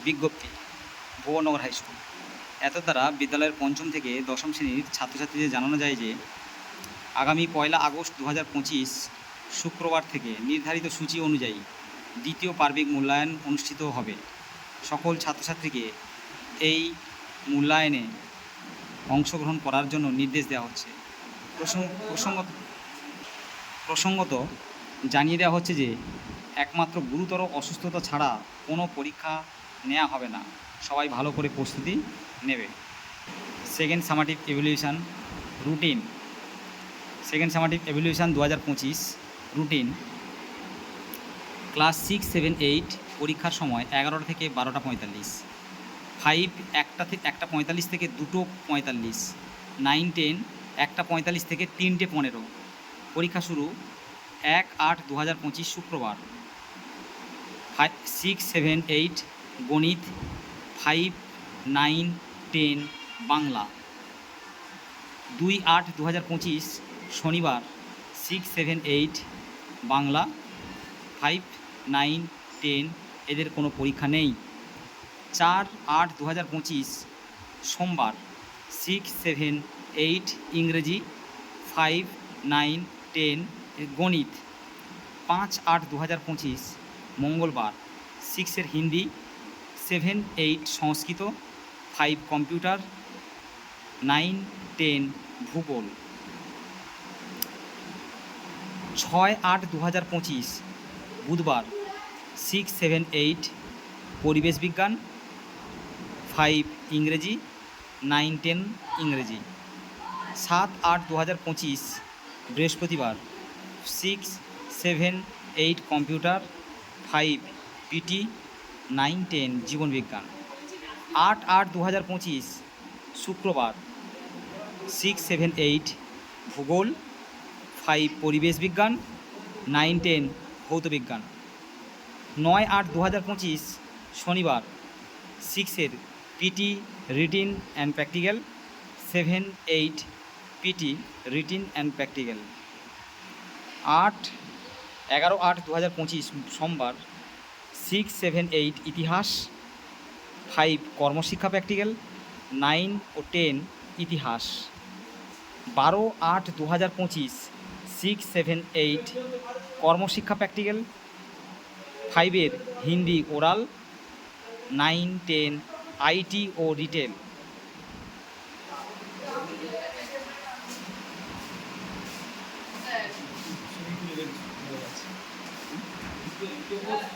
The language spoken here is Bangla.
বিজ্ঞপ্তি ভুবননগর হাই স্কুল। এত দ্বারা বিদ্যালয়ের পঞ্চম থেকে দশম শ্রেণীর ছাত্রছাত্রীদের জানানো যায় যে আগামী 1 আগস্ট 2025 শুক্রবার থেকে নির্ধারিত সূচি অনুযায়ী দ্বিতীয় পার্বিক মূল্যায়ন অনুষ্ঠিত হবে। সকল ছাত্রছাত্রীকে এই মূল্যায়নে অংশগ্রহণ করার জন্য নির্দেশ দেওয়া হচ্ছে। প্রসঙ্গত জানিয়ে দেওয়া হচ্ছে যে একমাত্র গুরুতর অসুস্থতা ছাড়া কোনো পরীক্ষা নেওয়া হবে না। সবাই ভালো করে প্রস্তুতি নেবে। Second summative evaluation routine. Second summative evaluation 2025 routine. Class 6, 7, 8 পরীক্ষার সময় 11টা থেকে 12:45, 5 1:45 থেকে 2:45, 9, 10 1:45 থেকে 3:15। পরীক্ষা শুরু 1/8/2025 শুক্রবার। 6, 7, 8 গণিত, 5, 9, 10 বাংলা। 2/8/2025 শনিবার। 6, 7, 8 বাংলা, 5, 9, 10 এদের কোনো পরীক্ষা নেই। 4/8/2025 সোমবার। 6, 7, 8 ইংরেজি, 5, 9, 10 গণিত। 5/8/2025 মঙ্গলবার। 6 হিন্দি, 7, 8 সংস্কৃত, 5 কম্পিউটার, 9, 10 ভূগোল। 6/8/2025 বুধবার। 6, 7, 8 পরিবেশ বিজ্ঞান, 5 ইংরেজি, 9, 10 ইংরেজি। 7/8/2025 বৃহস্পতিবার। 6, 7, 8 কম্পিউটার, 5 পিটি, 9, 10 জীবনবিজ্ঞান। 8/8/2025 শুক্রবার। 6, 7, 8 ভূগোল, 5 পরিবেশ বিজ্ঞান, 9, 10 ভৌতবিজ্ঞান। 9/8/2025 শনিবার। 6 PT written and practical, 7, 8 PT written and practical. 11/8/2025 সোমবার। 6, 7, 8 ইতিহাস, 5 কর্মশিক্ষা প্র্যাকটিক্যাল, 9 ও 10 ইতিহাস। 12/8/2025 6, 7, 8 কর্মশিক্ষা প্র্যাকটিক্যাল, 5 হিন্দি ওরাল, 9, 10 আইটি ও রিটেল। ঠিক আছে।